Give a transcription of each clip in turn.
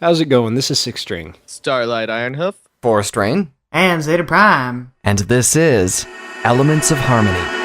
How's it going? This is Syx String. Starlight Ironhoof. Strain. And Zeta Prime. And this is Elements of Harmony.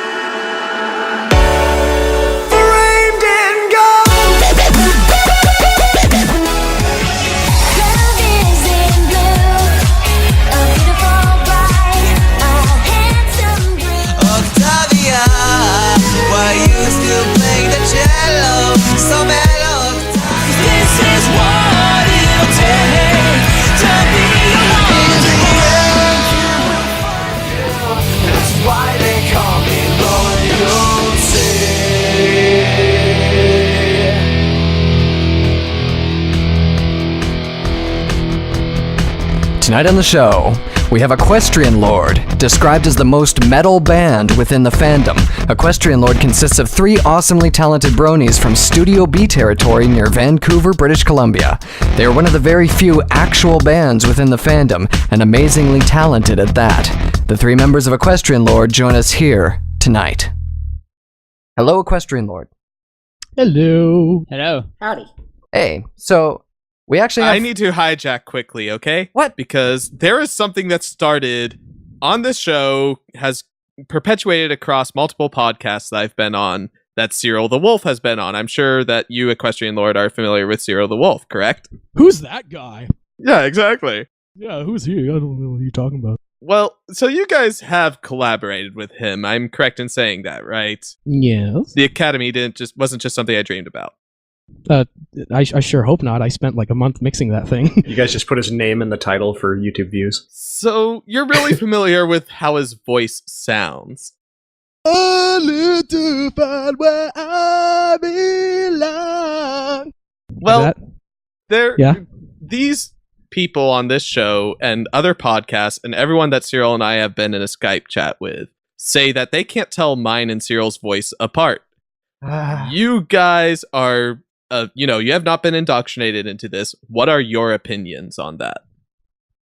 Tonight on the show, we have Equestrian Lord, described as the most metal band within the fandom. Equestrian Lord consists of three awesomely talented bronies from Studio B territory near Vancouver, British Columbia. They are one of the very few actual bands within the fandom, and amazingly talented at that. The three members of Equestrian Lord join us here tonight. Hello, Equestrian Lord. Hello. Hello. Howdy. Hey, so we actually have... I need to hijack quickly, okay? What? Because there is something that started on this show, has perpetuated across multiple podcasts that I've been on, that Cyril the Wolf has been on. I'm sure that you, Equestrian Lord, are familiar with Cyril the Wolf, correct? Who's that guy? Yeah, exactly. Yeah, who's he? I don't know what you're talking about. Well, so you guys have collaborated with him. I'm correct in saying that, right? Yes. The Academy wasn't just something I dreamed about. I sure hope not. I spent like a month mixing that thing. You guys just put his name in the title for YouTube views. So you're really familiar with how his voice sounds. I live to find where I belong. Well, these people on this show and other podcasts and everyone that Cyril and I have been in a Skype chat with say that they can't tell mine and Cyril's voice apart. You guys are, you have not been indoctrinated into this. What are your opinions on that?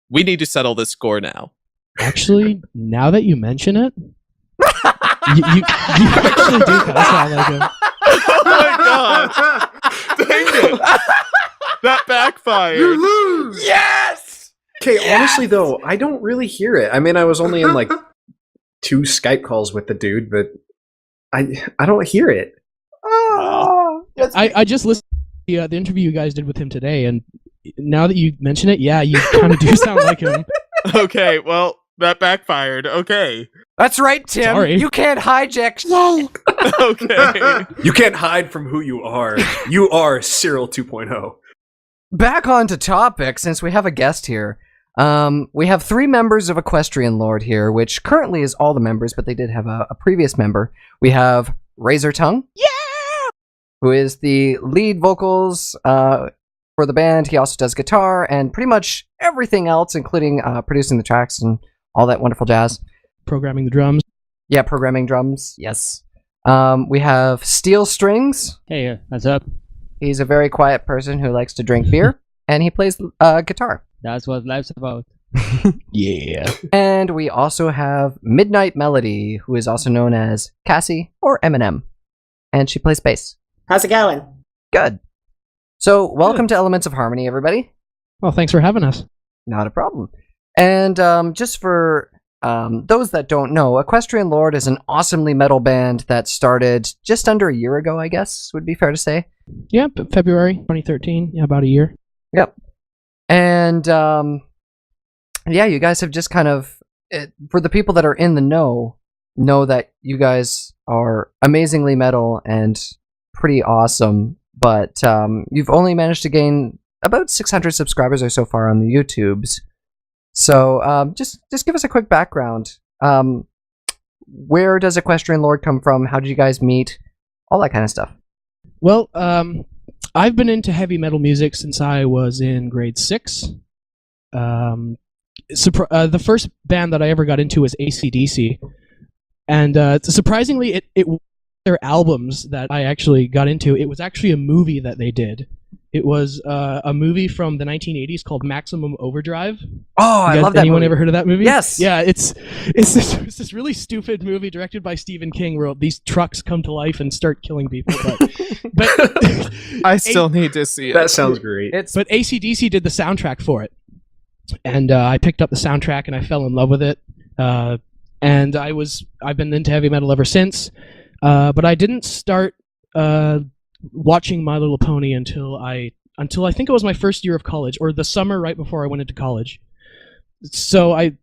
We need to settle this score now. Actually, now that you mention it, you actually do kind of sound like him. Oh my god! Dang it! That backfired. You lose! Yes! Okay, honestly though, I don't really hear it. I mean, I was only in like 2 Skype calls with the dude, but I don't hear it. I just listened to the interview you guys did with him today, and now that you mention it, yeah, you kind of do sound like him. Okay, well, that backfired. Okay. That's right, Tim. Sorry. You can't hijack. Yay! Okay. You can't hide from who you are. You are Cyril 2.0. Back on to topic, since we have a guest here. We have 3 members of Equestrian Lord here, which currently is all the members, but they did have a previous member. We have Razor Tongue. Yeah! Who is the lead vocals for the band. He also does guitar and pretty much everything else, including producing the tracks and all that wonderful jazz. Programming the drums. Yeah, programming drums. Yes. We have Steel Strings. Hey, what's up? He's a very quiet person who likes to drink beer, and he plays guitar. That's what life's about. Yeah. And we also have Midnight Melody, who is also known as Cassie or Eminem, and she plays bass. How's it going? Good. So, welcome to Elements of Harmony, everybody. Well, thanks for having us. Not a problem. And just for those that don't know, Equestrian Lord is an awesomely metal band that started just under a year ago, I guess, would be fair to say. Yeah, February 2013. Yeah, about a year. Yep. And, yeah, you guys have just kind of, for the people that are in the know that you guys are amazingly metal and pretty awesome, but you've only managed to gain about 600 subscribers or so far on the YouTubes. So just give us a quick background. Where does Equestrian Lord come from? How did you guys meet? All that kind of stuff. Well, I've been into heavy metal music since I was in grade 6. The first band that I ever got into was AC/DC, and surprisingly, it their albums that I actually got into. It was actually a movie that they did, It was a movie from the 1980s called Maximum Overdrive. Oh, I love that Anyone movie. ever heard of that movie? Yes. Yeah, it's this really stupid movie directed by Stephen King where these trucks come to life and start killing people. But I still need to see it. That sounds great. but AC/DC did the soundtrack for it, and I picked up the soundtrack and I fell in love with it. And I've been into heavy metal ever since. But I didn't start watching My Little Pony until I think it was my first year of college, or the summer right before I went into college. So I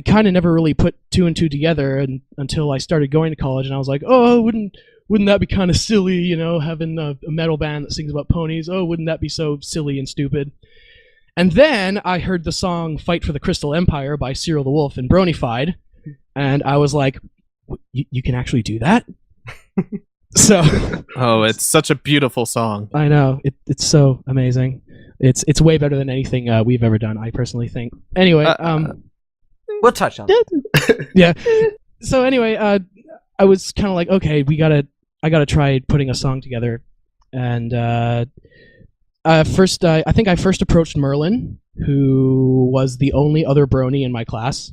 kind of never really put two and two together until I started going to college, and I was like, oh, wouldn't that be kind of silly, you know, having a metal band that sings about ponies? Oh, wouldn't that be so silly and stupid? And then I heard the song "Fight for the Crystal Empire" by Cyril the Wolf and Bronyfied, and I was like, you can actually do that? So Oh, it's such a beautiful song. I know it's so amazing. It's way better than anything we've ever done, I personally think. Anyway, We'll touch on that. yeah. So anyway, I was kind of like, okay, I gotta try putting a song together, and first I think I first approached Merlin, who was the only other Brony in my class,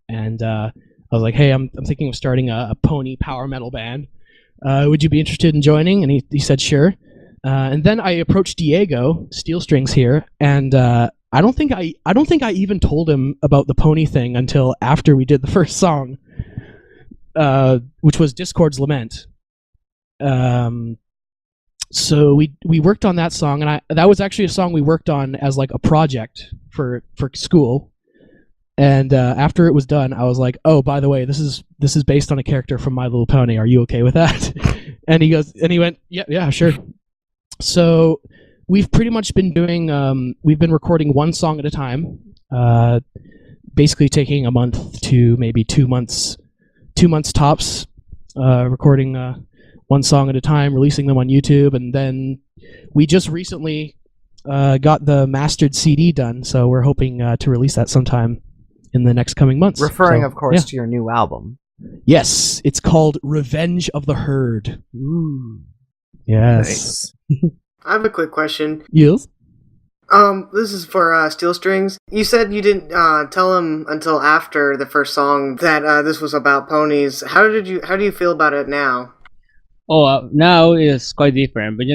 and I was like, hey, I'm thinking of starting a pony power metal band. Would you be interested in joining? And he said sure. And then I approached Diego Steel Strings here, and I don't think I even told him about the pony thing until after we did the first song, which was Discord's Lament. So we worked on that song, and that was actually a song we worked on as like a project for school. And after it was done, I was like, "Oh, by the way, this is based on a character from My Little Pony. Are you okay with that?" And he went, "Yeah, sure." So we've pretty much been doing. We've been recording one song at a time, basically taking a month to maybe 2 months, 2 months tops, recording one song at a time, releasing them on YouTube, and then we just recently got the mastered CD done. So we're hoping to release that sometime in the next coming months. Referring, So, of course, yeah. to your new album. Yes, it's called Revenge of the Herd. Ooh. Yes. I have a quick question. Yes? This is for Steel Strings. You said you didn't tell him until after the first song that this was about ponies. How do you feel about it now? Oh, now it's quite different. But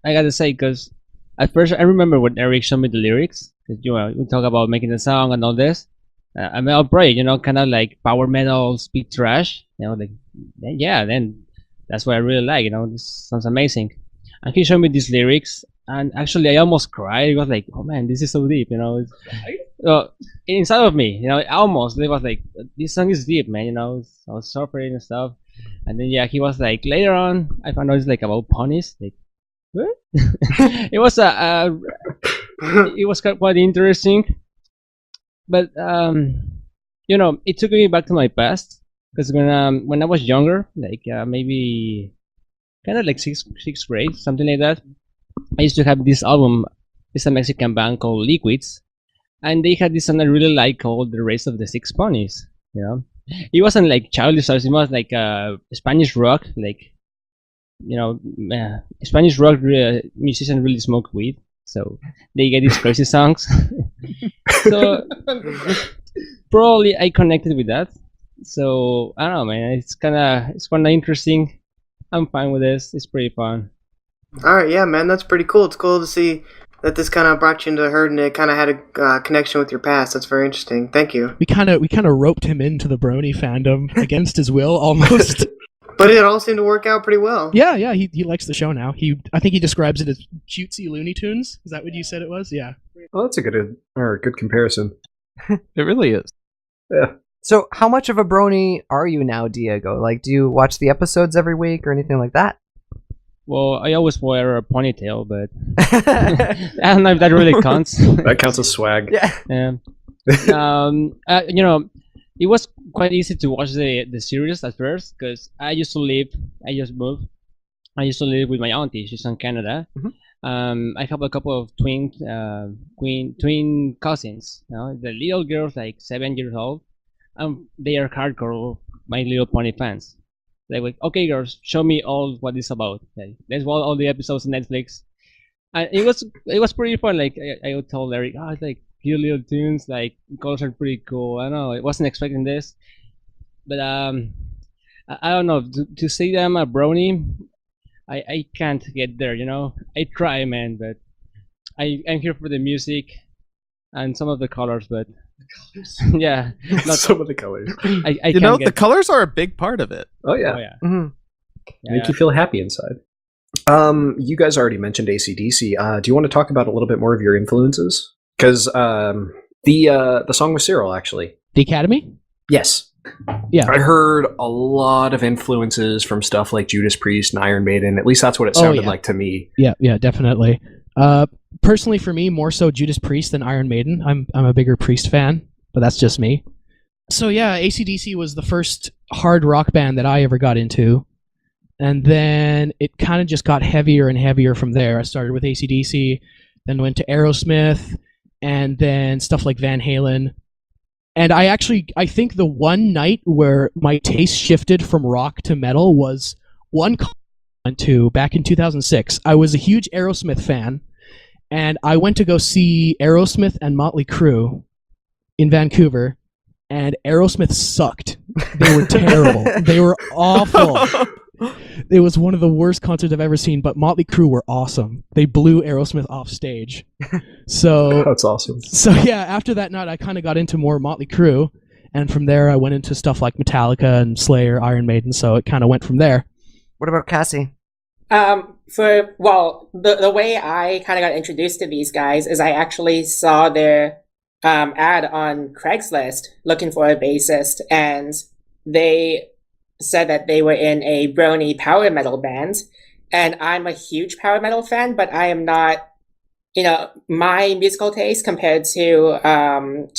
I gotta say, because at first I remember when Eric showed me the lyrics. Because we talk about making the song and all this. I'm all bright, kind of like power metal, speed trash. Then that's what I really like. This sounds amazing. And he showed me these lyrics, and actually I almost cried. It was like, oh man, this is so deep. Inside of me, it was like, this song is deep, man. I was suffering and stuff. And then he was like, later on, I found out it's like about ponies. Like, what? It was it was quite interesting. But it took me back to my past, because when I was younger, like maybe kind of like sixth grade, something like that, I used to have this album. It's a Mexican band called Liquids, and they had this song I really like called "The Race of the Six Ponies." It wasn't like childish songs. It was like Spanish rock, like Spanish rock musicians really smoke weed, so they get these crazy songs. So probably I connected with that. So I don't know, man. It's kind of interesting. I'm fine with this. It's pretty fun. All right, yeah, man, that's pretty cool. It's cool to see that this kind of brought you into the herd and it kind of had a connection with your past. That's very interesting. Thank you. We kind of roped him into the Brony fandom against his will, almost. But it all seemed to work out pretty well. Yeah. He likes the show now. I think he describes it as cutesy Looney Tunes. Is that what you said it was? Yeah. Well, that's a good comparison. It really is. Yeah. So, how much of a Brony are you now, Diego? Like, do you watch the episodes every week or anything like that? Well, I always wear a ponytail, but I don't know if that really counts. That counts as swag. Yeah. It was quite easy to watch the series at first, because I used to live with my auntie. She's in Canada. Mm-hmm. I have a couple of twin cousins. The little girls, like 7 years old, they are hardcore My Little Pony fans. They were like, okay, girls, show me all what it's about. Like, let's watch all the episodes on Netflix. And it was pretty fun. Like I would tell Larry, oh, it's like cute little tunes. Like colors are pretty cool. I don't know. I wasn't expecting this, but I don't know. To say that I'm a brony, I can't get there. I try, man, but I'm here for the music and some of the colors, but yeah, not, Some of the colors. I You can't know, get. the colors are a big part of it. Oh yeah. Oh yeah. Mhm. Make you feel happy inside. You guys already mentioned AC/DC. Do you want to talk about a little bit more of your influences? Because the song with Cyril, actually. The Academy? Yes. Yeah. I heard a lot of influences from stuff like Judas Priest and Iron Maiden. At least that's what it Oh, sounded yeah. like to me. Yeah, definitely. Personally, for me, more so Judas Priest than Iron Maiden. I'm a bigger Priest fan, but that's just me. So yeah, AC/DC was the first hard rock band that I ever got into. And then it kind of just got heavier and heavier from there. I started with AC/DC, then went to Aerosmith, and then stuff like Van Halen. And I think the one night where my taste shifted from rock to metal was one concert I went to back in 2006. I was a huge Aerosmith fan, and I went to go see Aerosmith and Motley Crue in Vancouver, and Aerosmith sucked. They were terrible. They were awful. It was one of the worst concerts I've ever seen, but Motley Crue were awesome. They blew Aerosmith off stage. So That's awesome. so yeah, after that night, I kind of got into more Motley Crue, and from there I went into stuff like Metallica and Slayer, Iron Maiden. So it kind of went from there. What about Cassie? The way I kind of got introduced to these guys is I actually saw their ad on Craigslist looking for a bassist, and they said that they were in a brony power metal band, and I'm a huge power metal fan, but I am not. My musical taste compared to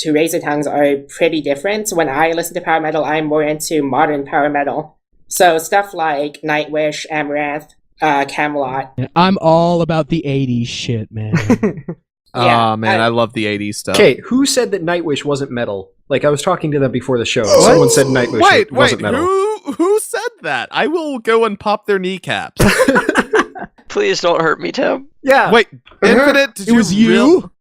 Razor Tongues are pretty different. When I listen to power metal, I'm more into modern power metal. So stuff like Nightwish, Amaranth, Camelot. I'm all about the 80s shit, man. Oh man, I love the 80s stuff. Okay, who said that Nightwish wasn't metal? Like, I was talking to them before the show. What? Someone said Nightwish wasn't metal. Who said that? I will go and pop their kneecaps. Please don't hurt me, Tim. Yeah. Wait, Infinite, did It was you?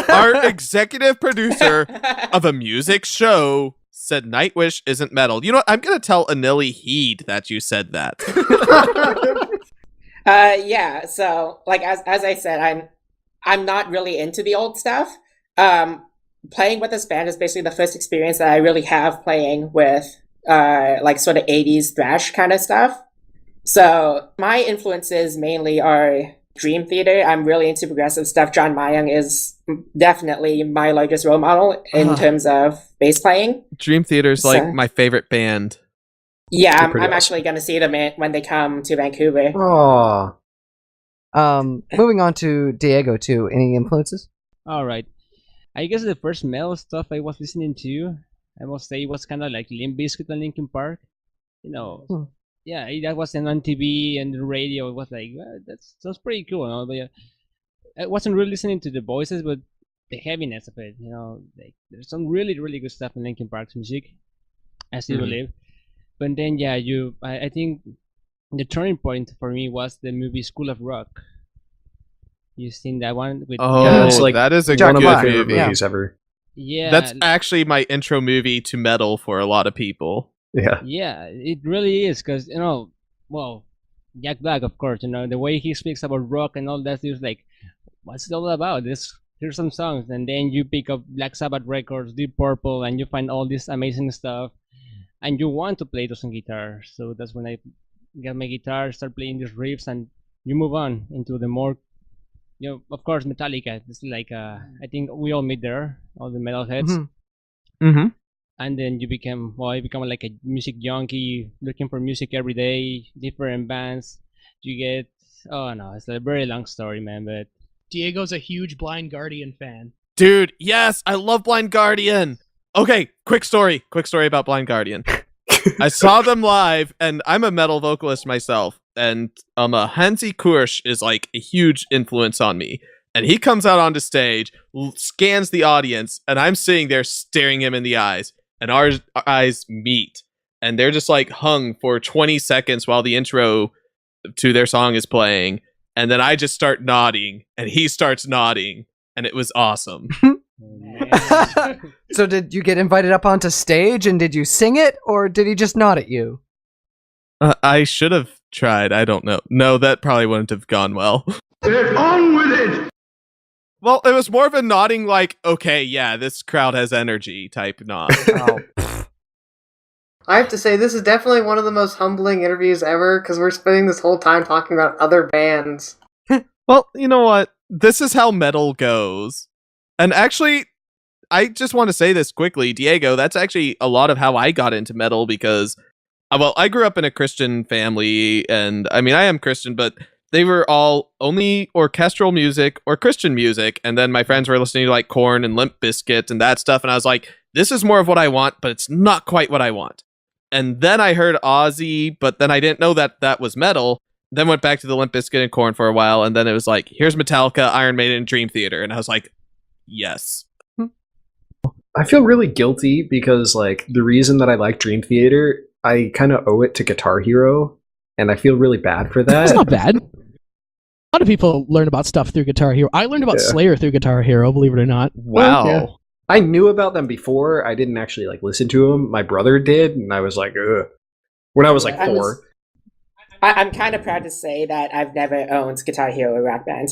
Our executive producer of a music show said Nightwish isn't metal. You know what? I'm going to tell Anili Heed that you said that. Yeah, so like as I said, I'm not really into the old stuff. Playing with this band is basically the first experience that I really have playing with like sort of 80s thrash kind of stuff. So my influences mainly are Dream Theater. I'm really into progressive stuff. John Mayung is definitely my largest role model in terms of bass playing. Dream Theater's like my favorite band. Yeah, They're I'm pretty awesome. actually going to see them when they come to Vancouver. Aw. Moving on to Diego too. Any influences? All right. I guess the first metal stuff I was listening to, I must say, was kind of like Limp Bizkit and Linkin Park. Yeah, that was on TV and the radio. It was like, well, that's pretty cool. But yeah, I wasn't really listening to the voices, but the heaviness of it. Like there's some really, really good stuff in Linkin Park's music. I still believe. But then, yeah, I think the turning point for me was the movie School of Rock. You seen that one? Yeah, it's like that is a one of good my favorite movie. movies ever. Yeah, That's actually my intro movie to metal for a lot of people. Yeah. yeah, it really is because well, Jack Black, of course, the way he speaks about rock and all that, he was like, what's it all about? Here's some songs, and then you pick up Black Sabbath records, Deep Purple, and you find all this amazing stuff, and you want to play those on guitar. So that's when I got my guitar, start playing these riffs, and you move on into the more, of course, Metallica. It's like I think we all meet there, all the metalheads. Mm-hmm. And then I become like a music junkie, looking for music every day, different bands. You get, oh no, it's a very long story, man. But Diego's a huge Blind Guardian fan. Dude, yes, I love Blind Guardian. Okay, quick story about Blind Guardian. I saw them live, and I'm a metal vocalist myself, and Hansi Kursch is like a huge influence on me. And he comes out onto stage, scans the audience, and I'm sitting there staring him in the eyes. And our eyes meet, and they're just like hung for 20 seconds while the intro to their song is playing. And then I just start nodding, and he starts nodding, and it was awesome. So did you get invited up onto stage, and did you sing it, or did he just nod at you? I should have tried. I don't know. No, that probably wouldn't have gone well. Get on with it! Well, it was more of a nodding like, okay, yeah, this crowd has energy type nod. Oh. I have to say, this is definitely one of the most humbling interviews ever, because we're spending this whole time talking about other bands. Well, you know what? This is how metal goes. And actually, I just want to say this quickly, Diego, that's actually a lot of how I got into metal because, well, I grew up in a Christian family, and I mean, I am Christian, but they were all only orchestral music or Christian music, and then my friends were listening to like Korn and Limp Bizkit and that stuff, and I was like, this is more of what I want, but it's not quite what I want. And then I heard Ozzy, but then I didn't know that that was metal. Then went back to the Limp Bizkit and Korn for a while, and then it was like, here's Metallica, Iron Maiden, and Dream Theater, and I was like, yes. I feel really guilty because, like, the reason that I like Dream Theater, I kind of owe it to Guitar Hero, and I feel really bad for that. That's not bad. A lot of people learn about stuff through Guitar Hero. I learned about Slayer through Guitar Hero, believe it or not. Wow. Yeah. I knew about them before. I didn't actually like listen to them. My brother did, and I was like, ugh. When I was like 4. I'm kind of proud to say that I've never owned Guitar Hero Rock Band.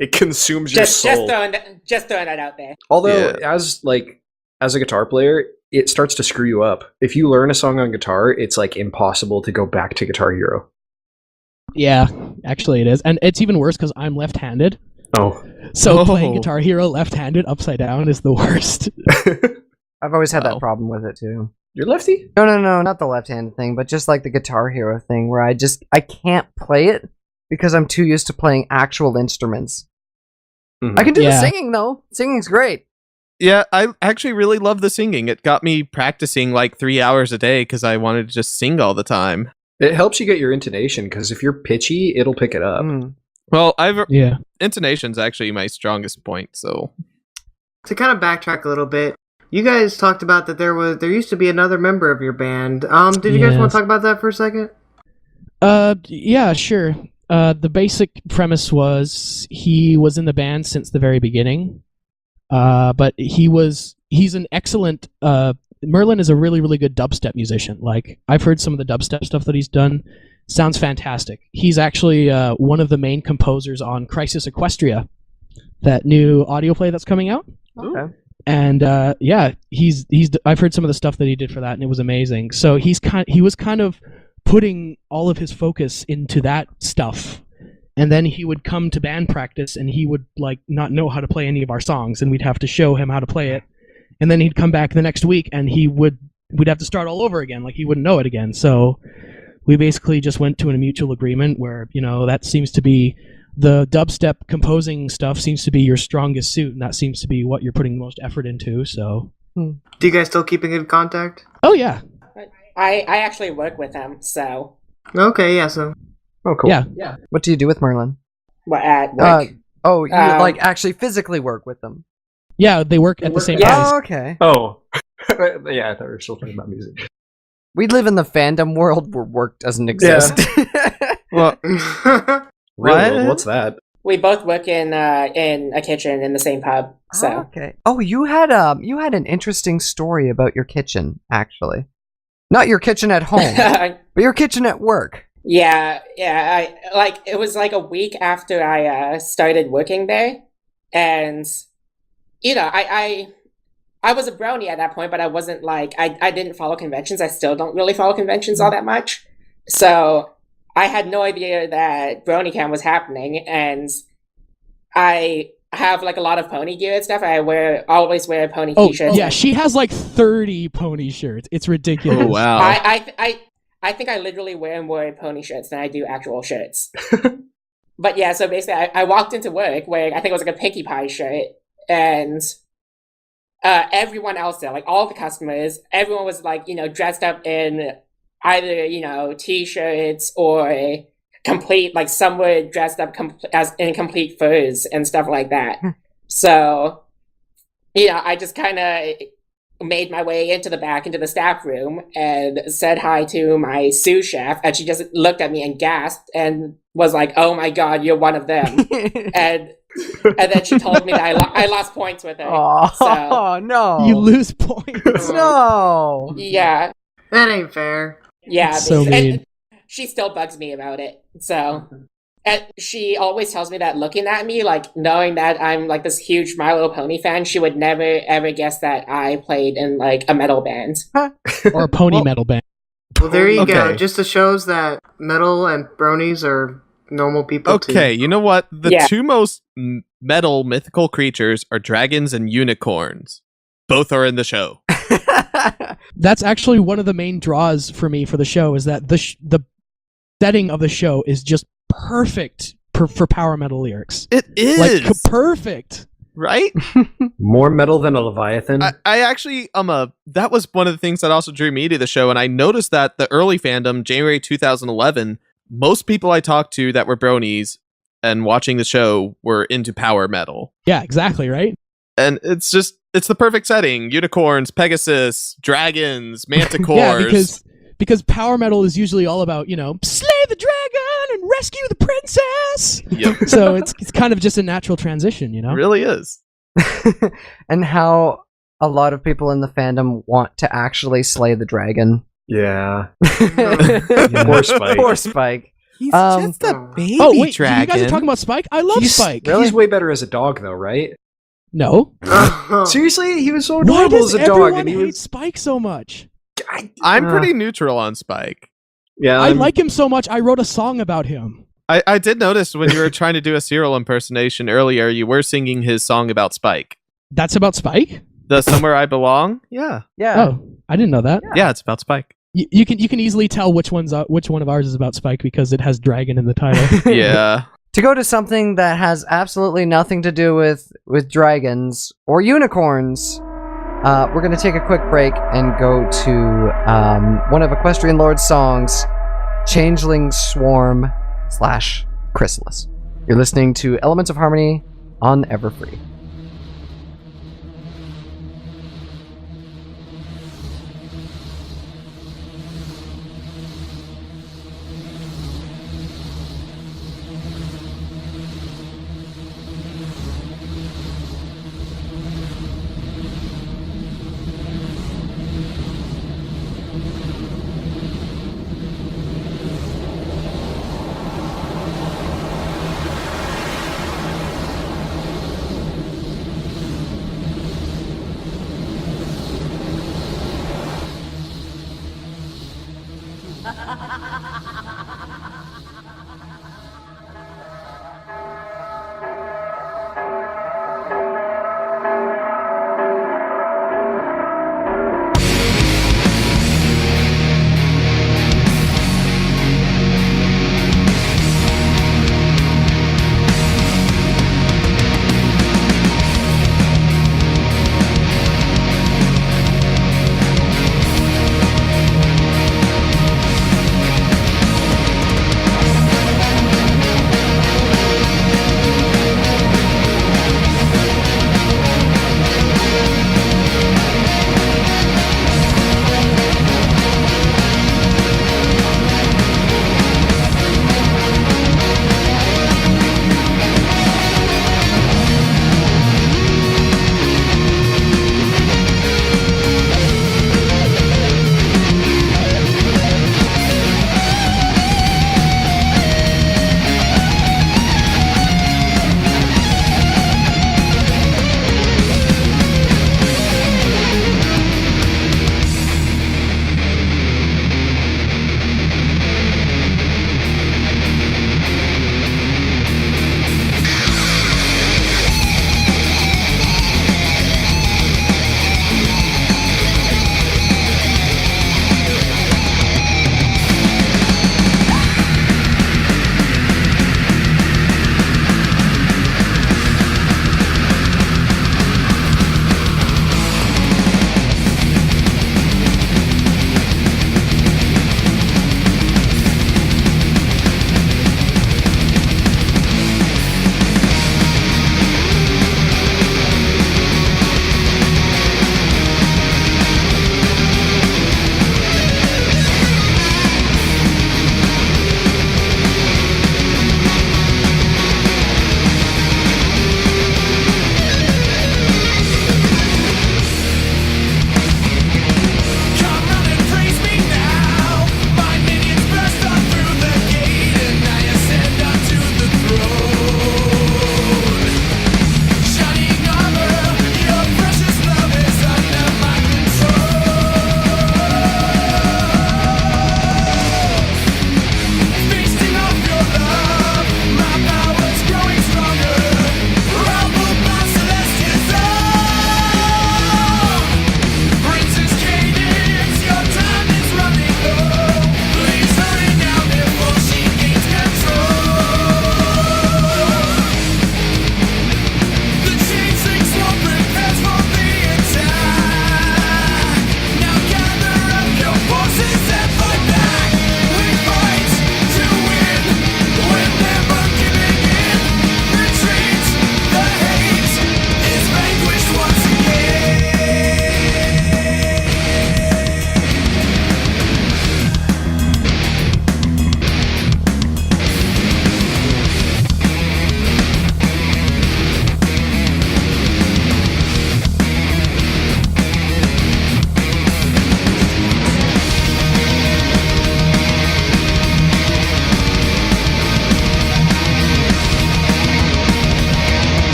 It consumes your soul. Just throwing that out there. Although, as a guitar player, it starts to screw you up. If you learn a song on guitar, it's like impossible to go back to Guitar Hero. Yeah, actually it is. And it's even worse because I'm left-handed. Oh. So playing Guitar Hero left-handed upside down is the worst. I've always had that problem with it too. You're lefty? No, not the left-handed thing, but just like the Guitar Hero thing where I can't play it because I'm too used to playing actual instruments. Mm-hmm. I can do the singing though. Singing's great. Yeah, I actually really love the singing. It got me practicing like 3 hours a day because I wanted to just sing all the time. It helps you get your intonation because if you're pitchy, it'll pick it up. Well, intonation's actually my strongest point, so. To kind of backtrack a little bit, you guys talked about that there used to be another member of your band. Did you guys want to talk about that for a second? Yeah, sure. The basic premise was he was in the band since the very beginning. But he's an excellent Merlin is a really, really good dubstep musician. Like, I've heard some of the dubstep stuff that he's done. Sounds fantastic. He's actually one of the main composers on Crisis Equestria, that new audio play that's coming out. Okay. And I've heard some of the stuff that he did for that, and it was amazing. So he was kind of putting all of his focus into that stuff. And then he would come to band practice, and he would like not know how to play any of our songs, and we'd have to show him how to play it. And then he'd come back the next week, and we'd have to start all over again, like he wouldn't know it again. So we basically just went to a mutual agreement where, that seems to be the dubstep composing stuff seems to be your strongest suit, and that seems to be what you're putting the most effort into. So, do you guys still keep in good contact? Oh yeah, I actually work with him, so. Okay, yeah. So. Oh, cool. Yeah. What do you do with Merlin? What, at work? You like actually physically work with them? Yeah, they work at the same place. Oh, okay. Oh. Yeah, I thought we were still talking about music. We live in the fandom world where work doesn't exist. Yeah. Well, real world, what's that? We both work in a kitchen in the same pub. So. Oh, okay. Oh, you had an interesting story about your kitchen, actually. Not your kitchen at home, but your kitchen at work. Yeah. It was like a week after I started working there, and I was a brony at that point, but I wasn't like I didn't follow conventions. I still don't really follow conventions all that much, so I had no idea that BronyCon was happening, and I have like a lot of pony gear and stuff. I always wear pony t-shirts. Yeah, she has like 30 pony shirts. It's ridiculous. Oh, wow. I think I literally wear more pony shirts than I do actual shirts. But yeah, so basically I walked into work wearing, I think it was like a Pinkie Pie shirt, and everyone else there, like all the customers, everyone was like, dressed up in either, t-shirts or complete, like some were dressed up as in complete furs and stuff like that. So, I just kind of, made my way into the staff room and said hi to my sous chef, and she just looked at me and gasped and was like, "Oh my god, you're one of them." and then she told me that I lost points with her. Oh, So no. You lose points. No. yeah, That ain't fair. yeah. So and mean. she still bugs me about it. So. And she always tells me that looking at me, like knowing that I'm like this huge My Little Pony fan, she would never ever guess that I played in like a metal band. Or a pony metal band. Well, there you go. Okay. Just to shows that metal and bronies are normal people too. Okay, you know what? The Yeah. two most metal mythical creatures are dragons and unicorns. Both are in the show. That's actually one of the main draws for me for the show, is that the setting of the show is just perfect for power metal lyrics. It is. Like, perfect. Right? More metal than a Leviathan. I actually that was one of the things that also drew me to the show, and I noticed that the early fandom, January 2011, most people I talked to that were bronies and watching the show were into power metal. Yeah, exactly, right? And it's the perfect setting. Unicorns, Pegasus, dragons, manticores. Yeah, because power metal is usually all about, slay the dragon and rescue the princess. Yep. So it's kind of just a natural transition, It really is. And how a lot of people in the fandom want to actually slay the dragon. Yeah. Poor Spike. Poor Spike. He's just a baby Oh, wait, dragon. you guys are talking about Spike? I love Spike. Really? He's way better as a dog, though, right? No. Seriously, he was so Why adorable does as a dog, everyone and he hate was. Spike so much? I'm pretty neutral on Spike. Yeah, I like him so much, I wrote a song about him. I did notice when you were trying to do a Cyril impersonation earlier, you were singing his song about Spike. That's about Spike? The Somewhere I Belong? Yeah. Yeah. Oh, I didn't know that. Yeah, it's about Spike. You can easily tell which one of ours is about Spike because it has dragon in the title. Yeah. To go to something that has absolutely nothing to do with dragons or unicorns, we're going to take a quick break and go to one of Equestrian Lord's songs, Changeling Swarm / Chrysalis. You're listening to Elements of Harmony on Everfree.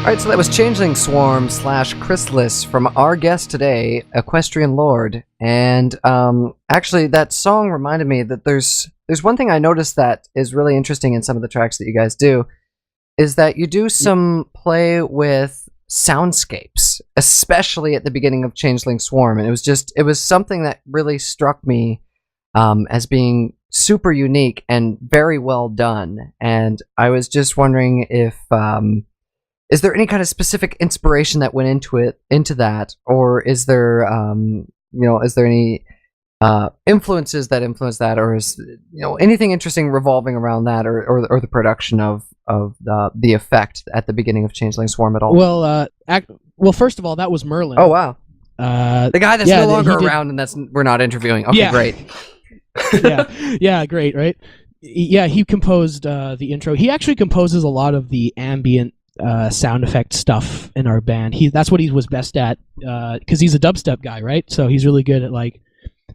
Alright, so that was Changeling Swarm / Chrysalis from our guest today, Equestrian Lord. And actually, that song reminded me that there's one thing I noticed that is really interesting in some of the tracks that you guys do, is that you do some play with soundscapes, especially at the beginning of Changeling Swarm. And it was something that really struck me as being super unique and very well done. And I was just wondering if is there any kind of specific inspiration that went into that, or is there is there any influences that influence that, or is anything interesting revolving around that, or the production of the effect at the beginning of Changeling Swarm at all? Well, first of all, that was Merlin. Oh wow, the guy that's no longer around, and we're not interviewing. Okay, great. yeah, great, right? Yeah, he composed the intro. He actually composes a lot of the ambient sound effect stuff in our band. That's what he was best at, because he's a dubstep guy, right? So he's really good at like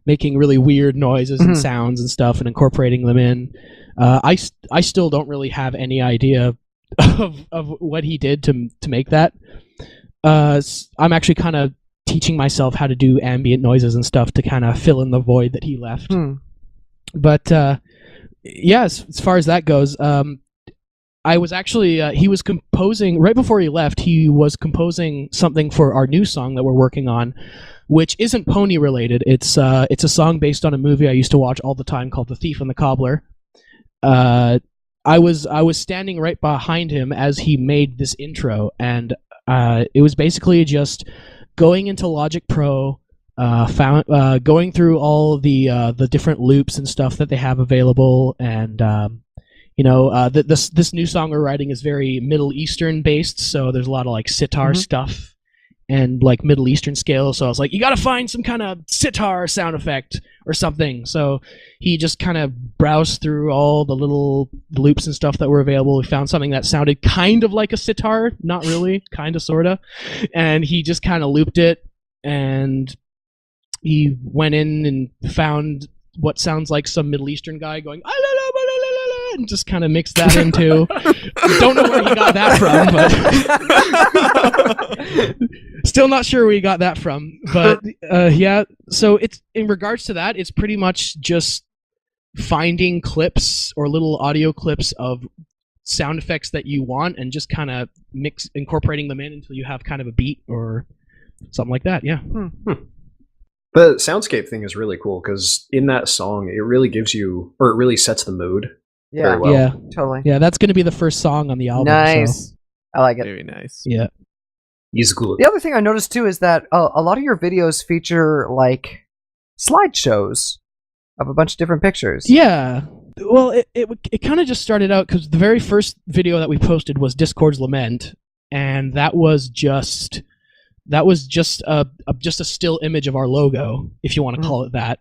making really weird noises and sounds and stuff and incorporating them in. I still don't really have any idea of what he did to make that. I'm actually kind of teaching myself how to do ambient noises and stuff to kind of fill in the void that he left. But as far as that goes, I was actually he was composing right before he left. He was composing something for our new song that we're working on, which isn't pony related. It's a song based on a movie I used to watch all the time called The Thief and the Cobbler. I was standing right behind him as he made this intro, and it was basically just going into Logic Pro, going through all the different loops and stuff that they have available, and this new song we're writing is very Middle Eastern based, so there's a lot of like sitar stuff and like Middle Eastern scales. So I was like, you gotta find some kind of sitar sound effect or something. So he just kind of browsed through all the little loops and stuff that were available. We found something that sounded kind of like a sitar, not really, kind of, sorta, and he just kind of looped it, and he went in and found what sounds like some Middle Eastern guy going and just kind of mixed that into. Don't know where he got that from, but still not sure where he got that from. But so it's in regards to that, it's pretty much just finding clips or little audio clips of sound effects that you want and just kind of incorporating them in until you have kind of a beat or something like that. Yeah. The soundscape thing is really cool because in that song, it really gives you, or it really sets the mood. Yeah, very well. Yeah, totally. Yeah, that's going to be the first song on the album. Nice. So. I like it. Very nice. Yeah. He's good. The other thing I noticed too is that a lot of your videos feature like slideshows of a bunch of different pictures. Yeah. Well, it kind of just started out because the very first video that we posted was Discord's Lament, and that was just a still image of our logo, if you want to call it that.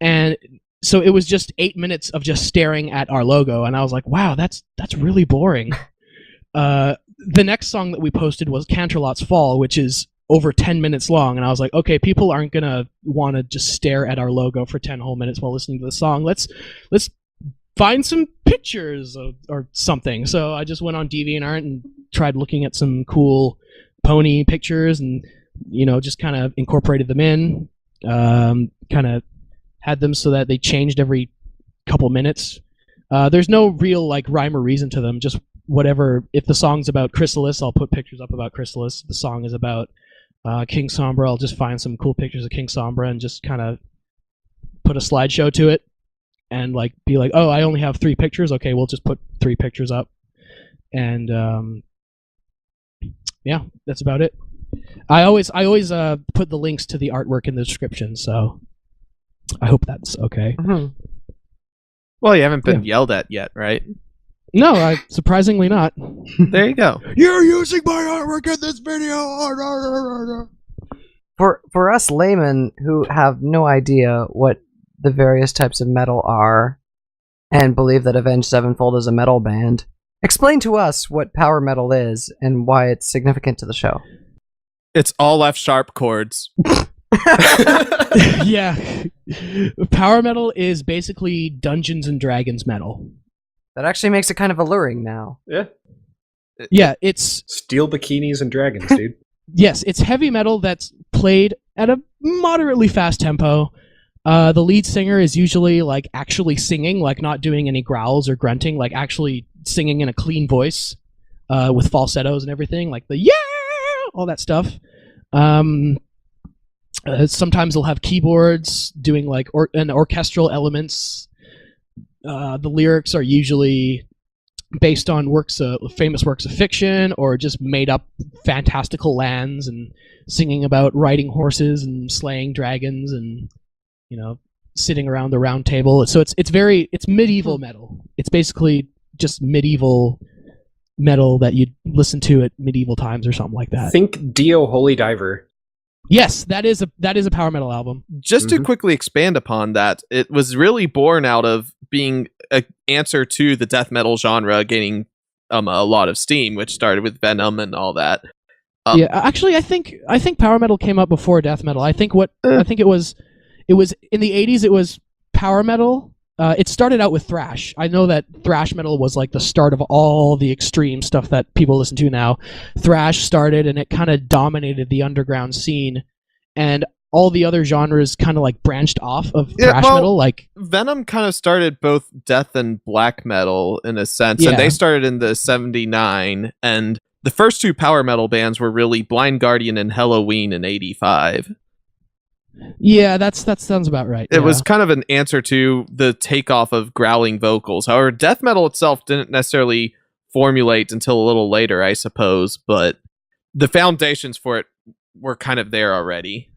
And so it was just 8 minutes of just staring at our logo, and I was like, wow, that's really boring. The next song that we posted was Canterlot's Fall, which is over 10 minutes long, and I was like, okay, people aren't gonna want to just stare at our logo for 10 whole minutes while listening to the song. Let's find some pictures or something. So I just went on DeviantArt and tried looking at some cool pony pictures and just kind of incorporated them in, kind of had them so that they changed every couple minutes. There's no real like rhyme or reason to them, just whatever. If the song's about Chrysalis, I'll put pictures up about Chrysalis. If the song is about King Sombra, I'll just find some cool pictures of King Sombra and just kind of put a slideshow to it and like be like, oh, I only have 3 pictures, okay, we'll just put 3 pictures up. And yeah, that's about it. I always put the links to the artwork in the description, so I hope that's okay. Well, you haven't been yelled at yet, right? No, surprisingly not. There you go. You're using my artwork in this video. For us laymen who have no idea what the various types of metal are and believe that Avenged Sevenfold is a metal band, explain to us what power metal is and why it's significant to the show. It's all F sharp chords. Yeah. Power metal is basically Dungeons and Dragons metal. That actually makes it kind of alluring now. Yeah. Yeah, it's Steel bikinis and dragons, dude. yes, it's heavy metal that's played at a moderately fast tempo. The lead singer is usually like actually singing, like not doing any growls or grunting, like actually singing in a clean voice, with falsettos and everything, like the yeah, all that stuff. Sometimes they'll have keyboards doing like orchestral elements. The lyrics are usually based on famous works of fiction, or just made up fantastical lands and singing about riding horses and slaying dragons and sitting around the round table. So it's medieval metal. It's basically just medieval metal that you'd listen to at medieval times or something like that. Think Dio Holy Diver. Yes, that is a power metal album. Just to quickly expand upon that, it was really born out of being an answer to the death metal genre gaining a lot of steam, which started with Venom and all that. Yeah, actually, I think power metal came up before death metal. I think it was in the 80s. It was power metal. It started out with thrash. I know that thrash metal was like the start of all the extreme stuff that people listen to now. Thrash started, and it kind of dominated the underground scene, and all the other genres kind of like branched off of thrash metal. Like Venom kind of started both death and black metal in a sense, Yeah. and they started in the '79, and the first two power metal bands were really Blind Guardian and Halloween in '85. Yeah, that sounds about right. It was kind of an answer to the takeoff of growling vocals. However, death metal itself didn't necessarily formulate until a little later, I suppose, but the foundations for it were kind of there already.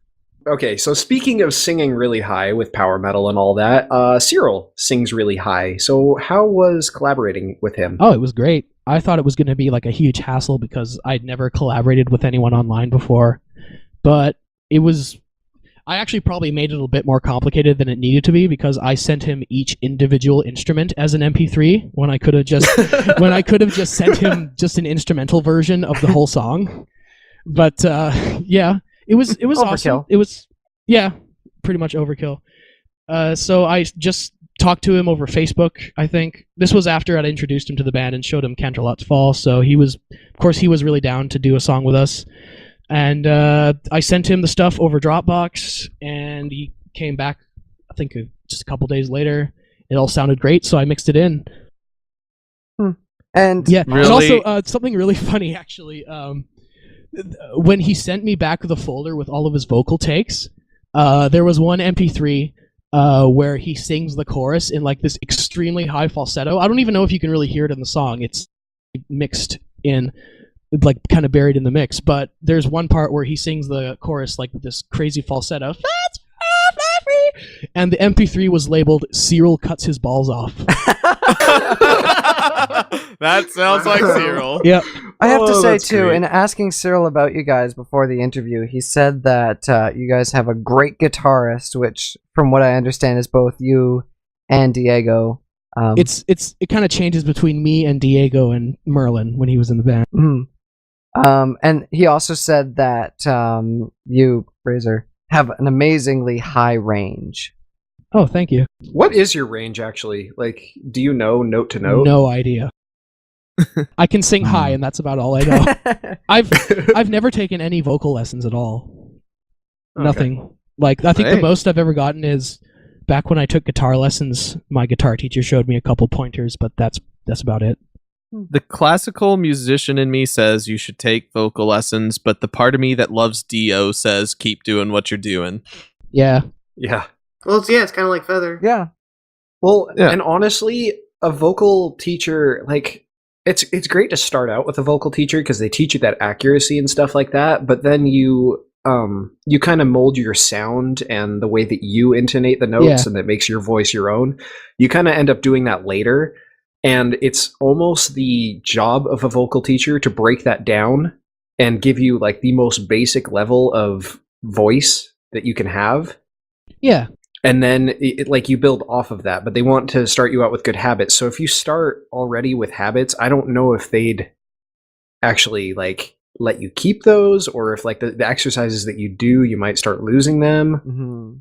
Okay, so speaking of singing really high with power metal and all that, Cyril sings really high. So how was collaborating with him? Oh, it was great. I thought it was going to be like a huge hassle because I'd never collaborated with anyone online before, but it was. I actually probably made it a little bit more complicated than it needed to be because I sent him each individual instrument as an MP3 when I could have just sent him just an instrumental version of the whole song. But yeah, it was awesome. It was pretty much overkill. So I just talked to him over Facebook. I think this was after I'd introduced him to the band and showed him Canterlot's Fall. So he was really down to do a song with us. And I sent him the stuff over Dropbox, and he came back, I think, just a couple days later. It all sounded great, so I mixed it in. And yeah, really? And also something really funny, actually. When he sent me back the folder with all of his vocal takes, there was one MP3 where he sings the chorus in like this extremely high falsetto. I don't even know if you can really hear it in the song. It's mixed in, like kind of buried in the mix, but there's one part where he sings the chorus like with this crazy falsetto, and the MP3 was labeled "Cyril cuts his balls off." That sounds like Cyril. Yep. I have to say, that's too, great. in asking Cyril about you guys before the interview, he said that you guys have a great guitarist, which, from what I understand, is both you and Diego. It kind of changes between me and Diego and Merlin when he was in the band. And he also said that you, Razor, have an amazingly high range. Oh, thank you. What is your range, actually? Like, do you know note to note? No idea. I can sing high, and that's about all I know. I've never taken any vocal lessons at all. Okay. Nothing. Like, I think Hey. the most I've ever gotten is back when I took guitar lessons. My guitar teacher showed me a couple pointers, but that's about it. The classical musician in me says you should take vocal lessons, but the part of me that loves Dio says keep doing what you're doing. Yeah. Yeah. Well, it's kind of like Feather. Yeah. Well, Yeah. and honestly, a vocal teacher, like, it's great to start out with a vocal teacher because they teach you that accuracy and stuff like that, but then you kind of mold your sound and the way that you intonate the notes, and that makes your voice your own. You kind of end up doing that later, and it's almost the job of a vocal teacher to break that down and give you like the most basic level of voice that you can have. Yeah. And then like you build off of that, but they want to start you out with good habits. So if you start already with habits, I don't know if they'd actually like let you keep those, or if like the exercises that you do, you might start losing them. Mm-hmm.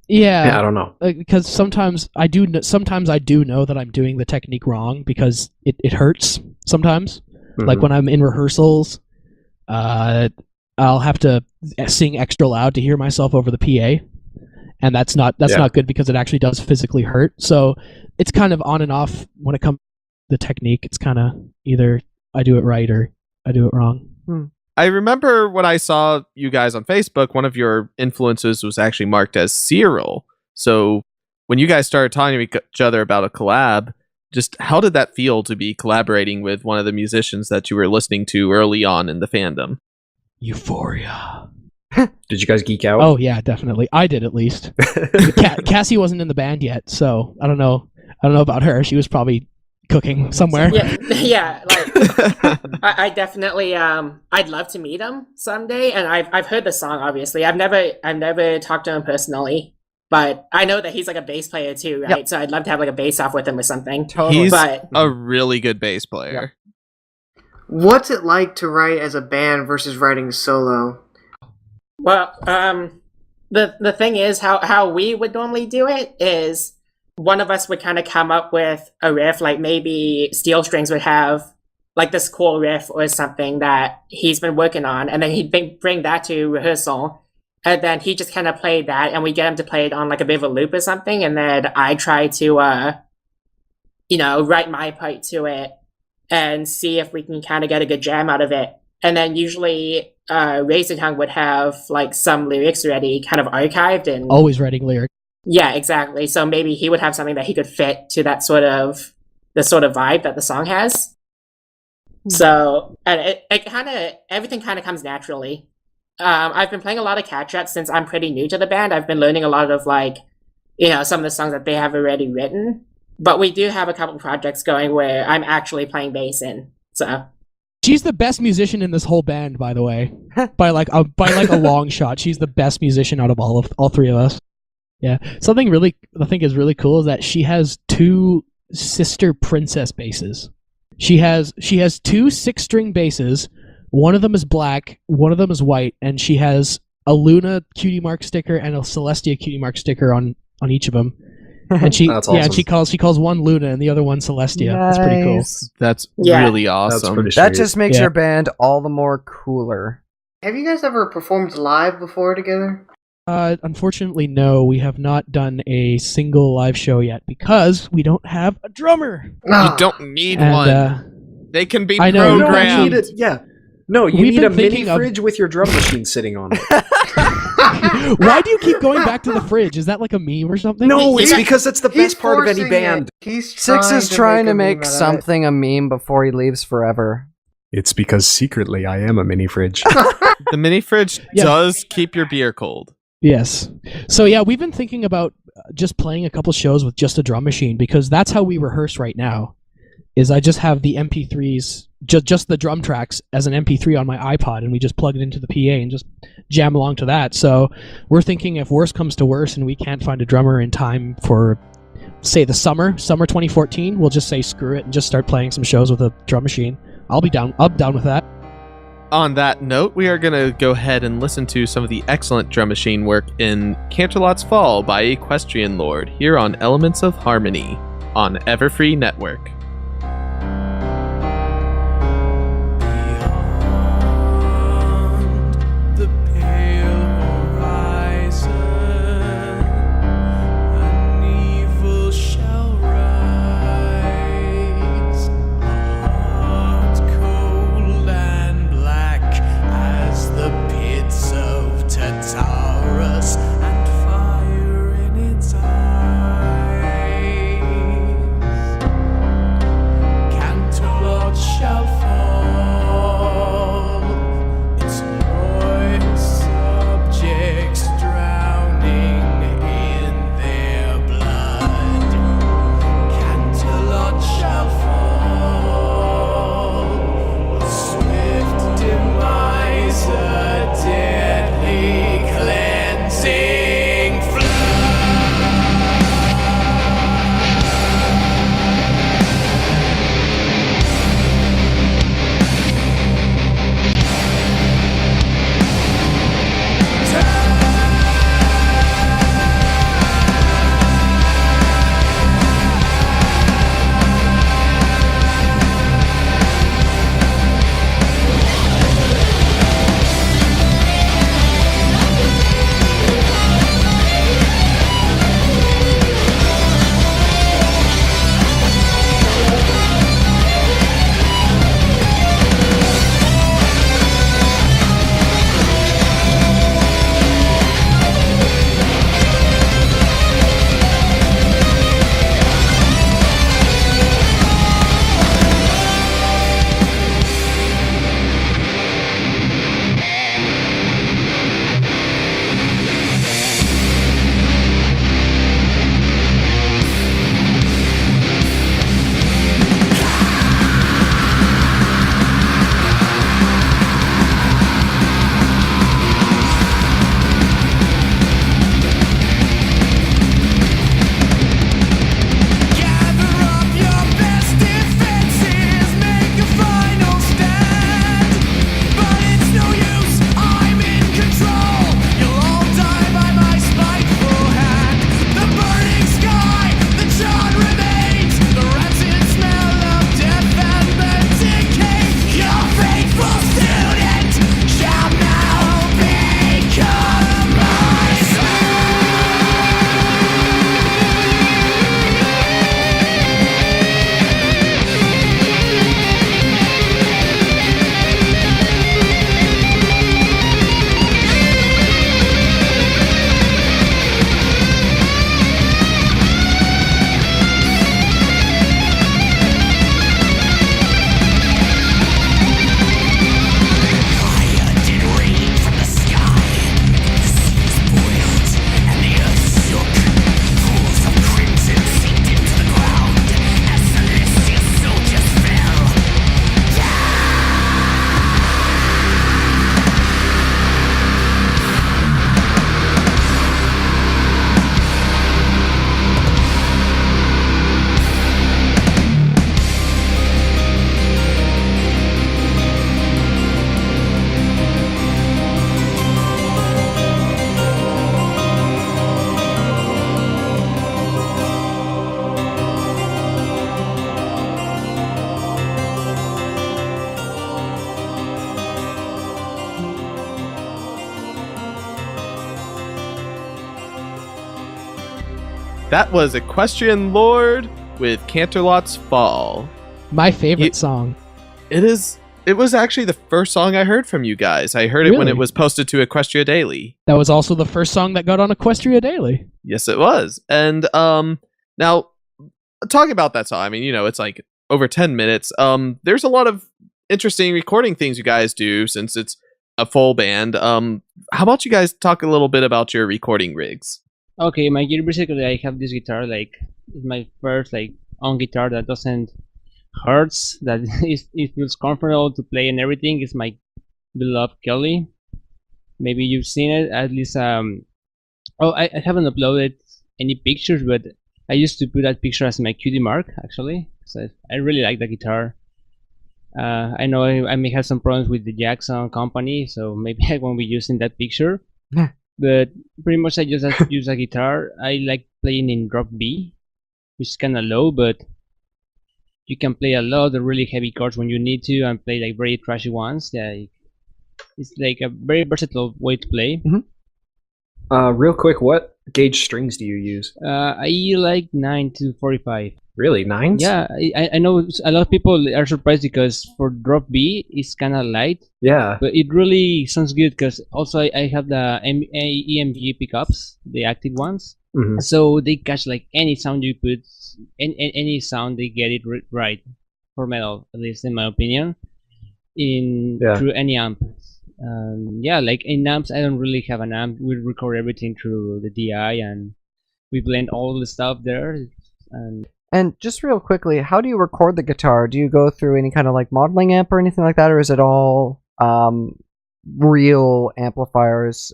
Yeah. I don't know. Because sometimes I do know that I'm doing the technique wrong because it hurts sometimes. Like when I'm in rehearsals, I'll have to sing extra loud to hear myself over the PA, and that's not good because it actually does physically hurt. So it's kind of on and off when it comes to the technique. It's kind of either I do it right or I do it wrong. I remember when I saw you guys on Facebook, one of your influences was actually marked as Cyril. So when you guys started talking to each other about a collab, just how did that feel to be collaborating with one of the musicians that you were listening to early on in the fandom? Euphoria. Did you guys geek out? Oh yeah, definitely. I did, at least. Cassie wasn't in the band yet, so I don't know about her. She was probably cooking somewhere. Yeah. Like I definitely I'd love to meet him someday, and I've heard the song. Obviously, I've never talked to him personally, but I know that he's like a bass player too, right? Yep. So I'd love to have like a bass off with him or something. Totally. He's a really good bass player. Yep. What's it like to write as a band versus writing solo? Well, the thing is how we would normally do it is one of us would kind of come up with a riff, like maybe Steel Strings would have like this cool riff or something that he's been working on, and then he'd bring that to rehearsal, and then he just kind of played that, and we get him to play it on like a bit of a loop or something, and then I try to write my part to it and see if we can kind of get a good jam out of it. And then usually Raisin Tongue would have like some lyrics already kind of archived and always writing lyrics. Yeah, exactly. So maybe he would have something that he could fit to that sort of vibe that the song has. So, and it kind of, everything kind of comes naturally. I've been playing a lot of catch up since I'm pretty new to the band. I've been learning a lot of some of the songs that they have already written. But we do have a couple projects going where I'm actually playing bass in. So she's the best musician in this whole band, by the way, by a long shot. She's the best musician out of all three of us. Yeah, something I think is really cool is that she has two sister princess basses. She has two 6-string basses. One of them is black, one of them is white, and she has a Luna cutie mark sticker and a Celestia cutie mark sticker on each of them. And she That's awesome. she calls one Luna and the other one Celestia. Nice. That's pretty cool. That's really awesome. That just makes your band all the more cooler. Have you guys ever performed live before together? Unfortunately, no. We have not done a single live show yet because we don't have a drummer. You don't need one. They can be programmed. You need a mini fridge with your drum machine sitting on it. Why do you keep going back to the fridge? Is that like a meme or something? No, it's because that's the best part of any band. Syx is trying to make something a meme before he leaves forever. It's because secretly I am a mini fridge. The mini fridge does keep your beer cold. Yes. So yeah, we've been thinking about just playing a couple shows with just a drum machine because that's how we rehearse right now. Is I just have the MP3s, just the drum tracks as an MP3 on my iPod, and we just plug it into the PA and just jam along to that. So we're thinking if worse comes to worse and we can't find a drummer in time for, say, the summer 2014, we'll just say screw it and just start playing some shows with a drum machine. I'll be down with that. On that note, we are going to go ahead and listen to some of the excellent drum machine work in Canterlot's Fall by Equestrian Lord here on Elements of Harmony on Everfree Network. That was Equestrian Lord with Canterlot's Fall. My favorite song. It was actually the first song I heard from you guys. I heard it when Really? it was posted to Equestria Daily. That was also the first song that got on Equestria Daily. Yes, it was. And now talking about that song, I mean, it's like over 10 minutes. There's a lot of interesting recording things you guys do since it's a full band. How about you guys talk a little bit about your recording rigs? Okay, my gear basically, I have this guitar, like, it's my first, like, on guitar that doesn't hurts, that it feels comfortable to play and everything. It's my beloved Kelly. Maybe you've seen it, at least, I haven't uploaded any pictures, but I used to put that picture as my cutie mark, actually. So I really like the guitar. I know I may have some problems with the Jackson company, so maybe I won't be using that picture. But pretty much I just use a guitar. I like playing in drop B, which is kind of low, but you can play a lot of the really heavy chords when you need to, and play like very trashy ones. Yeah, it's like a very versatile way to play. Real quick, what gauge strings do you use? I like 9 to 45. Really, 9s? Yeah, I know a lot of people are surprised because for drop B it's kind of light. Yeah. But it really sounds good because also I have the EMG pickups, the active ones. Mhm. So they catch like any sound you put, any sound, they get it right for metal, at least in my opinion, through any amp. Like in amps, I don't really have an amp. We record everything through the DI and we blend all the stuff there. And just real quickly, how do you record the guitar? Do you go through any kind of like modeling amp or anything like that, or is it all real amplifiers,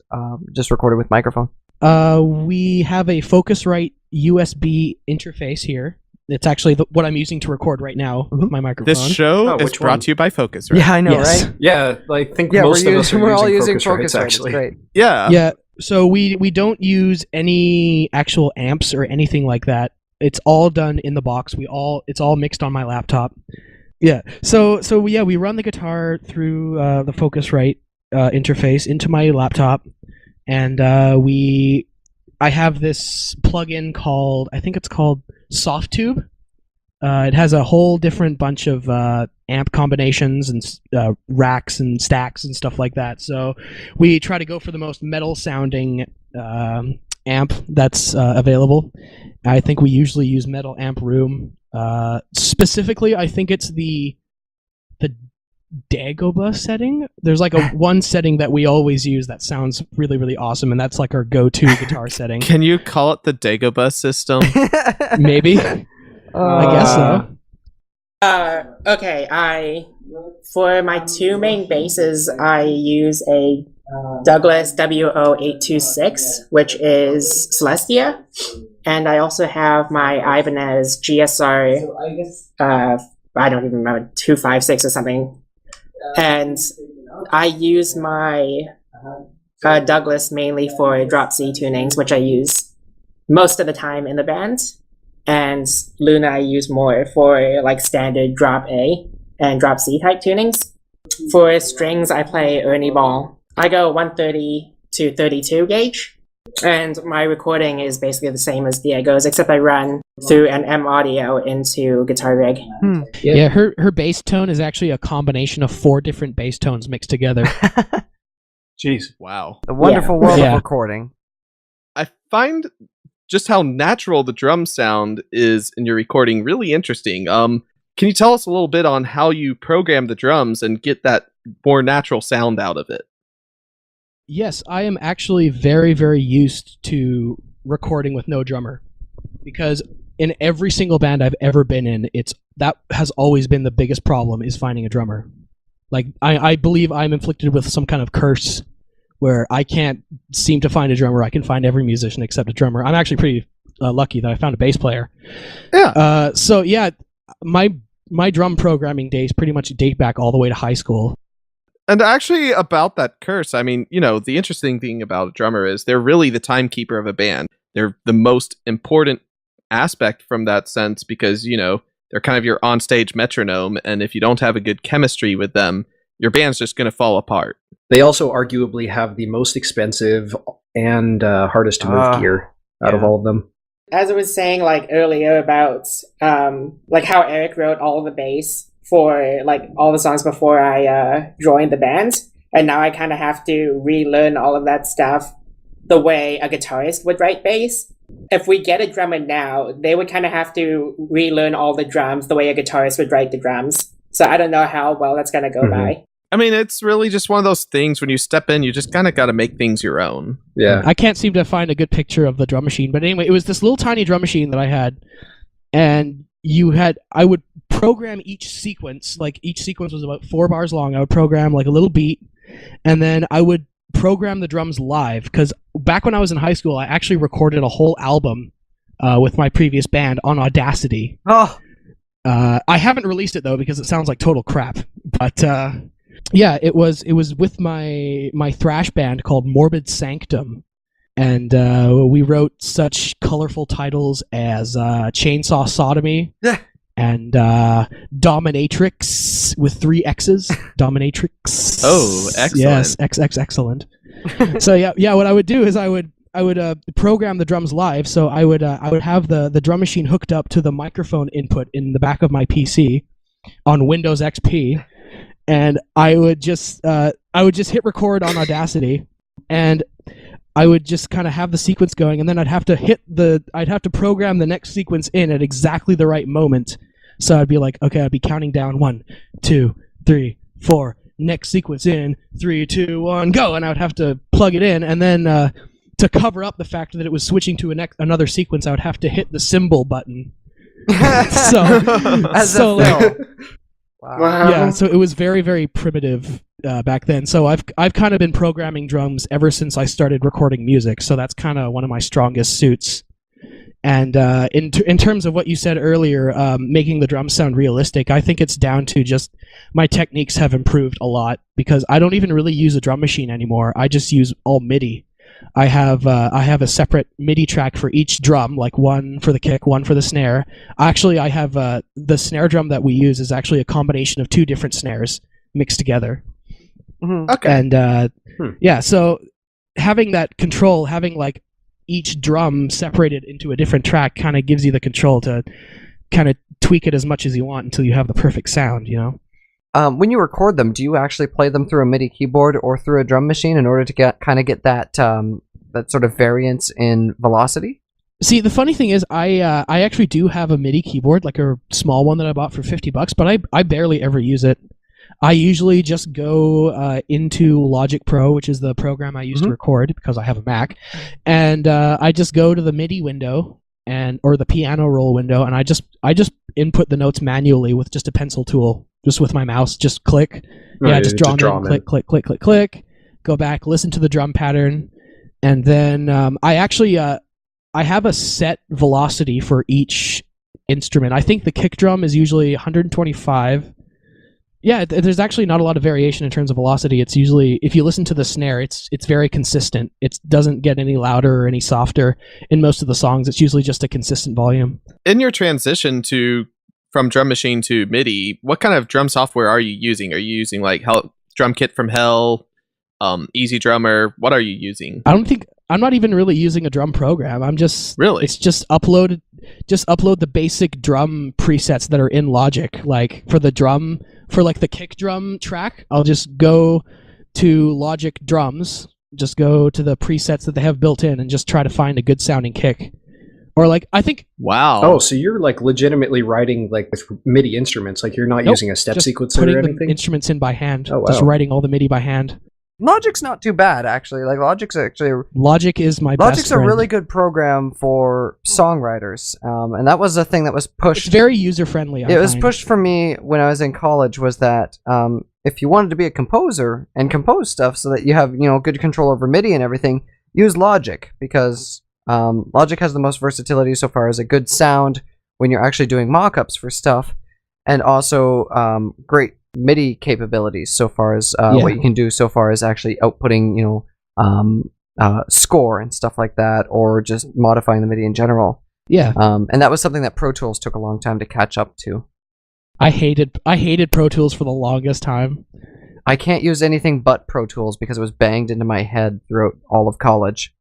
just recorded with microphone? We have a Focusrite USB interface here. It's actually what I'm using to record right now with my microphone. This show is which brought one? to you by Focusrite. Yeah, I know, Yes. right? Yeah, I think Yeah, most of us are we're all using Focusrites, Focusrite. actually. It's great. Yeah. Yeah, so we don't use any actual amps or anything like that. It's all done in the box. It's all mixed on my laptop. Yeah. So we run the guitar through the Focusrite interface into my laptop, and I have this plugin I think it's called SoftTube. It has a whole different bunch of amp combinations and racks and stacks and stuff like that. So we try to go for the most metal sounding amp that's available. I think we usually use Metal Amp Room. Specifically, I think it's the Dagobah setting. There's like one setting that we always use that sounds really, really awesome, and that's like our go-to guitar setting. Can you call it the Dagobah system? Maybe. I guess so. Okay, for my two main basses, I use a Douglas WO826, which is Celestia, and I also have my Ibanez GSR, I don't even remember, 256 or something, and I use my Douglas mainly for drop C tunings, which I use most of the time in the band, and Luna I use more for like standard drop A and drop C type tunings. For strings, I play Ernie Ball. I go 130 to 32 gauge, and my recording is basically the same as Diego's, except I run through an M Audio into Guitar Rig. Yeah, her bass tone is actually a combination of 4 different bass tones mixed together. Jeez. Wow. The wonderful world Yeah. of recording. I find just how natural the drum sound is in your recording really interesting. Can you tell us a little bit on how you program the drums and get that more natural sound out of it? Yes, I am actually very, very used to recording with no drummer, because in every single band I've ever been in, that has always been the biggest problem, is finding a drummer. Like, I believe I'm inflicted with some kind of curse where I can't seem to find a drummer. I can find every musician except a drummer. I'm actually pretty lucky that I found a bass player. Yeah. So yeah, my drum programming days pretty much date back all the way to high school. And actually, about that curse, I mean, the interesting thing about a drummer is they're really the timekeeper of a band. They're the most important aspect from that sense because, they're kind of your onstage metronome. And if you don't have a good chemistry with them, your band's just going to fall apart. They also arguably have the most expensive and hardest to move gear out of all of them. As I was saying like earlier about like how Eric wrote all the bass for like all the songs before I joined the band, and now I kind of have to relearn all of that stuff the way a guitarist would write bass. If we get a drummer now, they would kind of have to relearn all the drums the way a guitarist would write the drums. So I don't know how well that's gonna go by. I mean, it's really just one of those things when you step in, you just kind of got to make things your own. Yeah. I can't seem to find a good picture of the drum machine, but anyway, it was this little tiny drum machine that I had, and I would program each sequence. Like each sequence was about 4 bars long. I would program like a little beat, and then I would program the drums live. Because back when I was in high school, I actually recorded a whole album with my previous band on Audacity. Oh, I haven't released it though because it sounds like total crap. But yeah, it was with my thrash band called Morbid Sanctum, and we wrote such colorful titles as Chainsaw Sodomy and Dominatrix with 3 X's. Dominatrix. Oh, excellent. Yes, excellent. So yeah. What I would do is I would program the drums live. So I would have the drum machine hooked up to the microphone input in the back of my PC on Windows XP. And I would just hit record on Audacity, and I would just kind of have the sequence going, and then I'd have to program the next sequence in at exactly the right moment. So I'd be like, okay, I'd be counting down 1, 2, 3, 4. Next sequence in 3, 2, 1, go, and I would have to plug it in, and then to cover up the fact that it was switching to another sequence, I would have to hit the cymbal button. Wow. Yeah, so it was very, very primitive back then. So I've kind of been programming drums ever since I started recording music. So that's kind of one of my strongest suits. And in terms of what you said earlier, making the drums sound realistic, I think it's down to just my techniques have improved a lot because I don't even really use a drum machine anymore. I just use all MIDI. I have a separate MIDI track for each drum, like one for the kick, one for the snare. Actually, I have the snare drum that we use is actually a combination of 2 different snares mixed together. Okay. And yeah, so having that control, having like each drum separated into a different track, kind of gives you the control to kind of tweak it as much as you want until you have the perfect sound, you know? when you record them, do you actually play them through a MIDI keyboard or through a drum machine in order to get that that sort of variance in velocity? See, the funny thing is, I actually do have a MIDI keyboard, like a small one that I bought for $50, but I barely ever use it. I usually just go into Logic Pro, which is the program I use to record because I have a Mac, and I just go to the MIDI window or the piano roll window, and I just input the notes manually with just a pencil tool, just with my mouse, just click, just draw them in, click, go back, listen to the drum pattern, and then I have a set velocity for each instrument. I think the kick drum is usually 125. Yeah, there's actually not a lot of variation in terms of velocity. It's usually, if you listen to the snare, it's very consistent. It doesn't get any louder or any softer. In most of the songs, it's usually just a consistent volume. In your transition from drum machine to MIDI, what kind of drum software are you using? Are you using like Drum Kit from Hell, Easy Drummer? What are you using? I'm not even really using a drum program. It's just upload the basic drum presets that are in Logic. Like for the kick drum track, I'll just go to Logic Drums, just go to the presets that they have built in and just try to find a good sounding kick. Or wow. Oh, so you're like legitimately writing like with MIDI instruments, like you're not using a step sequencer or anything? Putting the instruments in by hand. Oh, wow. Just writing all the MIDI by hand. Logic's not too bad, actually. Logic is my best Logic's friend. a really good program for songwriters, and that was a thing that was pushed. It's very user-friendly, It was pushed for me when I was in college, was that if you wanted to be a composer and compose stuff so that you have, good control over MIDI and everything, use Logic, because Logic has the most versatility so far as a good sound when you're actually doing mock-ups for stuff, and also great MIDI capabilities so far as what you can do so far as actually outputting, score and stuff like that, or just modifying the MIDI in general. Yeah. And that was something that Pro Tools took a long time to catch up to. I hated Pro Tools for the longest time. I can't use anything but Pro Tools because it was banged into my head throughout all of college.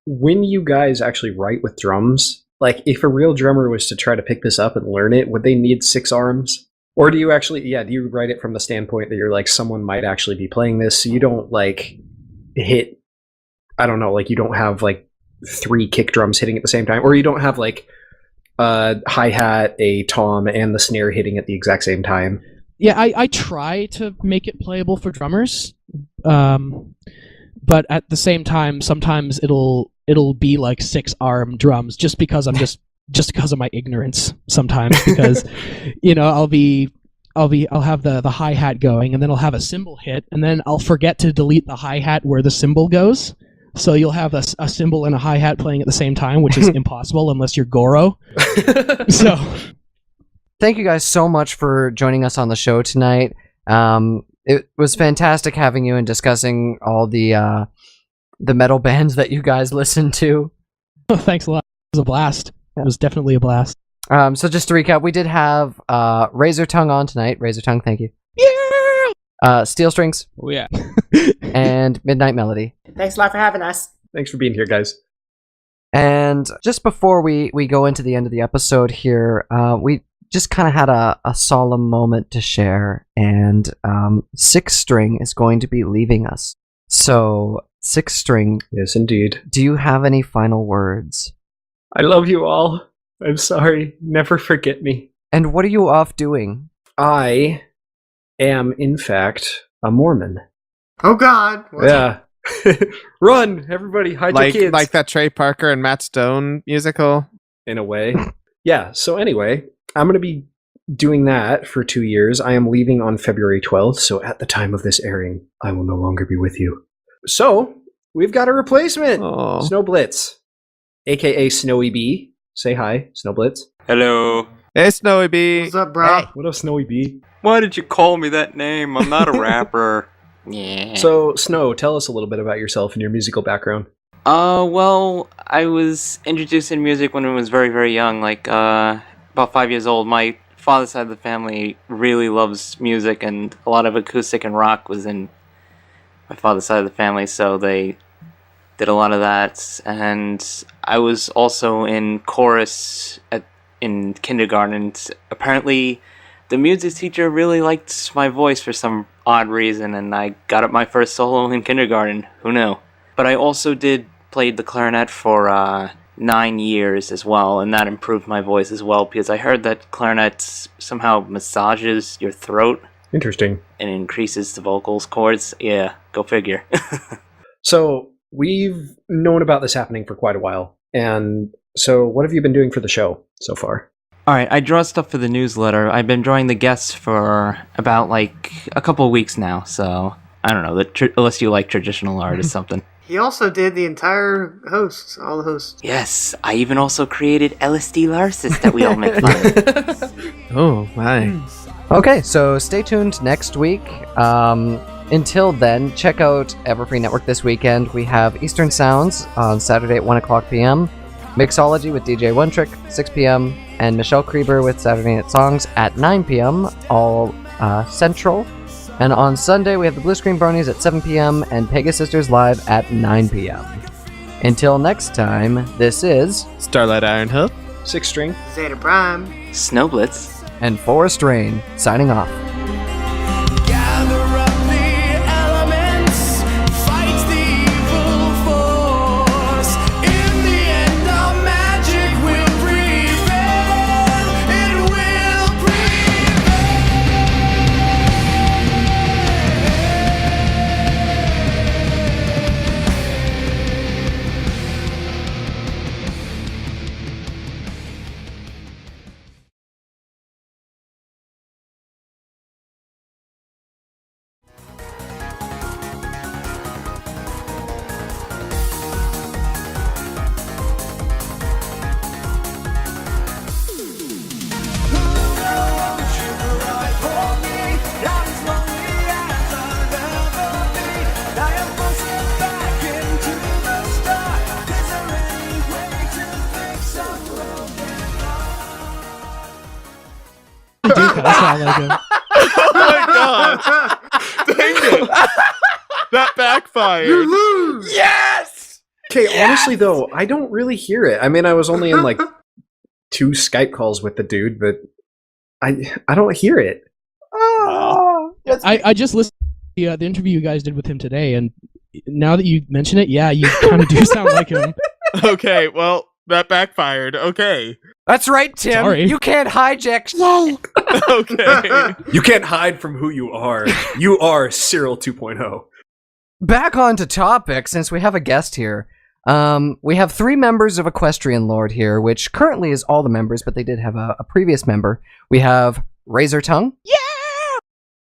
When you guys actually write with drums, like, if a real drummer was to try to pick this up and learn it, would they need 6 arms? Or do you actually, do you write it from the standpoint that you're like, someone might actually be playing this, so you don't, like, hit, I don't know, like, you don't have, like, 3 kick drums hitting at the same time, or you don't have, like, a hi-hat, a tom, and the snare hitting at the exact same time? Yeah, I try to make it playable for drummers, but at the same time, sometimes it'll be like 6-arm drums just because I'm just because of my ignorance sometimes, because I'll have the hi-hat going, and then I'll have a cymbal hit, and then I'll forget to delete the hi-hat where the cymbal goes. So you'll have a cymbal and a hi-hat playing at the same time, which is impossible unless you're Goro. So thank you guys so much for joining us on the show tonight. It was fantastic having you and discussing all the metal bands that you guys listen to. Thanks a lot. It was a blast. It was definitely a blast. So just to recap, we did have Razor Tongue on tonight. Razor Tongue, thank you. Yeah! Steel Strings. Oh yeah. And Midnight Melody. Thanks a lot for having us. Thanks for being here, guys. And just before we go into the end of the episode here, we just kind of had a solemn moment to share, and Syx String is going to be leaving us. So, Syx String. Yes, indeed. Do you have any final words? I love you all. I'm sorry. Never forget me. And what are you off doing? I am, in fact, a Mormon. Oh, God. What? Yeah. Run, everybody. Hide your kids. Like that Trey Parker and Matt Stone musical? In a way. Yeah, so anyway, I'm going to be doing that for 2 years. I am leaving on February 12th, so at the time of this airing, I will no longer be with you. So, we've got a replacement. Aw. Snow Blitz, a.k.a. Snowy Bee. Say hi, Snow Blitz. Hello. Hey, Snowy Bee. What's up, bro? What up, Snowy Bee? Why did you call me that name? I'm not a rapper. Yeah. So, Snow, tell us a little bit about yourself and your musical background. Well, I was introduced in music when I was very, very young, like, about 5 years old. My father's side of the family really loves music, and a lot of acoustic and rock was in my father's side of the family, so they did a lot of that. And I was also in chorus in kindergarten. Apparently, the music teacher really liked my voice for some odd reason, and I got up my first solo in kindergarten. Who knew? But I also played the clarinet for 9 years as well, and that improved my voice as well, because I heard that clarinet somehow massages your throat. Interesting. And increases the vocals cords. Yeah, go figure. So, we've known about this happening for quite a while. And so, what have you been doing for the show so far? Alright, I draw stuff for the newsletter. I've been drawing the guests for about, like, a couple of weeks now, so I don't know, unless you like traditional art or something. He also did the entire hosts, all the hosts. Yes, I even also created LSD Larsis that we all make fun of. Oh, my. Okay, so stay tuned next week. Until then, check out Everfree Network this weekend. We have Eastern Sounds on Saturday at 1 o'clock p.m., Mixology with DJ One Trick, 6 p.m., and Michelle Krieber with Saturday Night Songs at 9 p.m., all Central. And on Sunday, we have the Blue Screen Bronies at 7 p.m. and Pega Sisters Live at 9 p.m. Until next time, this is Starlight Ironhoof, Syx String, Zeta Prime, Snowblitz, and Forest Rain signing off. That's how I like him. Oh my god! Dang it! That backfired. You lose! Yes! Okay, honestly though, I don't really hear it. I mean, I was only in like 2 Skype calls with the dude, but I don't hear it. I just listened to the interview you guys did with him today, and now that you mention it, yeah, you kind of do sound like him. Okay, well, that backfired. Okay. That's right, Tim. Sorry. You can't hijack. Yay! Okay. You can't hide from who you are. You are Cyril 2.0. Back on to topic, since we have a guest here. We have 3 members of Equestrian Lord here, which currently is all the members, but they did have a previous member. We have Razor Tongue. Yeah!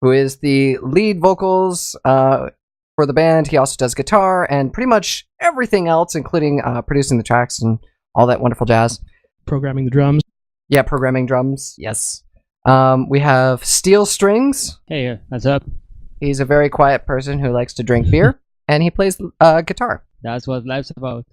Who is the lead vocals for the band. He also does guitar and pretty much everything else, including producing the tracks and all that wonderful jazz. Programming the drums. Yeah, programming drums. Yes. We have Steel Strings. Hey, what's up? He's a very quiet person who likes to drink beer, and he plays guitar. That's what life's about.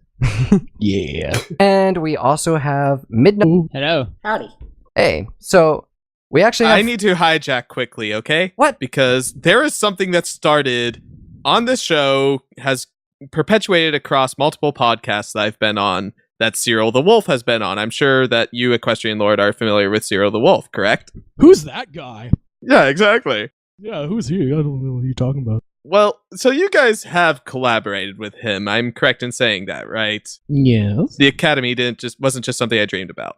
Yeah. And we also have Midnight. Hello. Howdy. Hey, so we actually have... I need to hijack quickly, okay? What? Because there is something that started on this show, has perpetuated across multiple podcasts that I've been on, that Cyril the Wolf has been on. I'm sure that you, Equestrian Lord, are familiar with Cyril the Wolf, correct? Who's that guy? Yeah, exactly. Yeah, who's he? I don't know what you're talking about. Well, so you guys have collaborated with him. I'm correct in saying that, right? Yes. The Academy wasn't just something I dreamed about.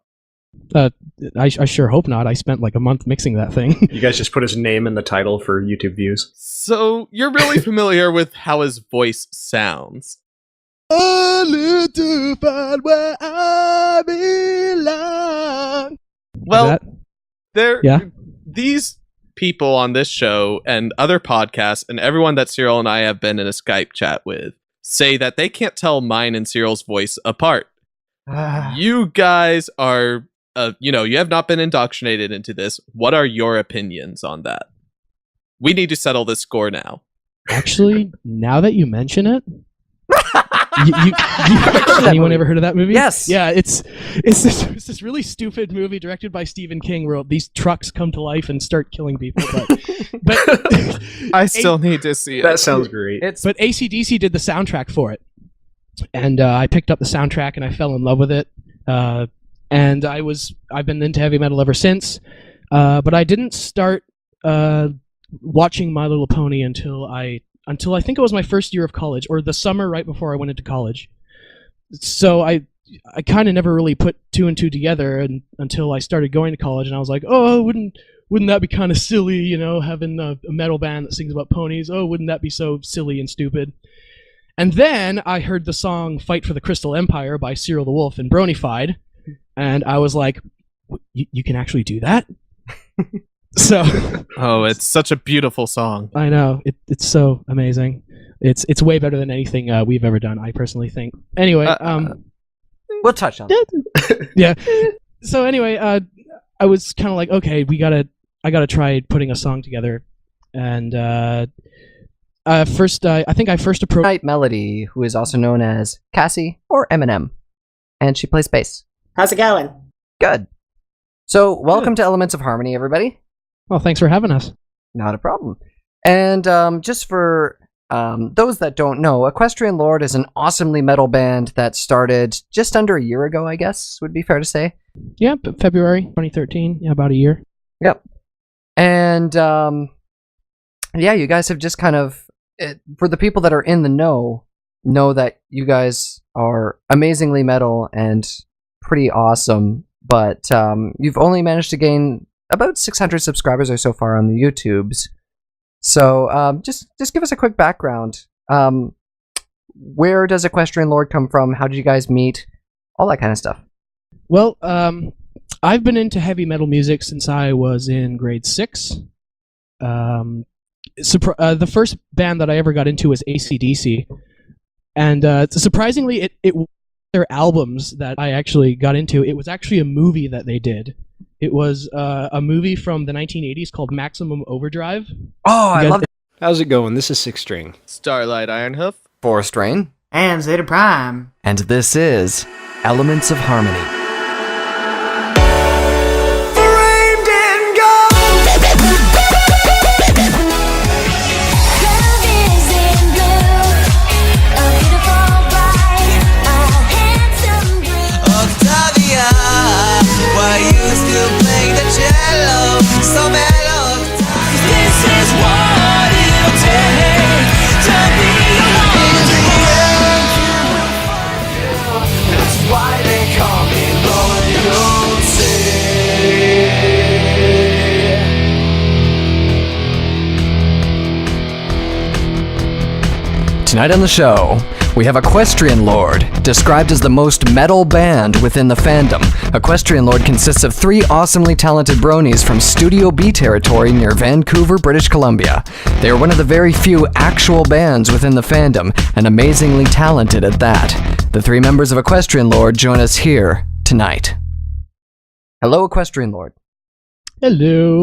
I sure hope not. I spent like a month mixing that thing. You guys just put his name in the title for YouTube views. So you're really familiar with how his voice sounds. A little find where I belong. Well, these people on this show and other podcasts and everyone that Cyril and I have been in a Skype chat with say that they can't tell mine and Cyril's voice apart. You guys are, you have not been indoctrinated into this. What are your opinions on that? We need to settle this score now. Actually, now that you mention it, anyone ever heard of that movie? Yes. Yeah, it's this really stupid movie directed by Stephen King where these trucks come to life and start killing people. But I still need to see it. That sounds great. But AC/DC did the soundtrack for it, and I picked up the soundtrack and I fell in love with it. And I've been into heavy metal ever since. But I didn't start watching My Little Pony until I think it was my first year of college, or the summer right before I went into college. So I kind of never really put 2 and 2 together until I started going to college, and I was like, oh, wouldn't that be kind of silly, having a metal band that sings about ponies? Oh, wouldn't that be so silly and stupid? And then I heard the song Fight for the Crystal Empire by Cyril the Wolf and Bronyfied, and I was like, you can actually do that? So, oh, it's such a beautiful song. I know, it's so amazing. It's way better than anything we've ever done, I personally think. Anyway, we'll touch on that. Yeah. So anyway, I was kind of like, okay, I gotta try putting a song together, and first I think I first approached Night Melody, who is also known as Cassie or Eminem, and she plays bass. How's it going? Good. So, welcome to Elements of Harmony, everybody. Well, thanks for having us. Not a problem. And just for those that don't know, Equestrian Lord is an awesomely metal band that started just under a year ago, I guess, would be fair to say. Yeah, February 2013. Yeah, about a year. Yep. And yeah, you guys have just kind of, for the people that are in the know that you guys are amazingly metal and pretty awesome, but you've only managed to gain about 600 subscribers or so far on the YouTubes. So just give us a quick background. Where does Equestrian Lord come from? How did you guys meet? All that kind of stuff. Well, I've been into heavy metal music since I was in grade 6. The first band that I ever got into was AC/DC. And surprisingly, it their albums that I actually got into. It was actually a movie that they did. It was a movie from the 1980s called Maximum Overdrive. Oh, I love it. How's it going? This is Syx String. Starlight Ironhoof. Forest Rain. And Zeta Prime. And this is Elements of Harmony. Tonight on the show, we have Equestrian Lord, described as the most metal band within the fandom. Equestrian Lord consists of 3 awesomely talented bronies from Studio B territory near Vancouver, British Columbia. They are one of the very few actual bands within the fandom, and amazingly talented at that. The 3 members of Equestrian Lord join us here tonight. Hello, Equestrian Lord. Hello.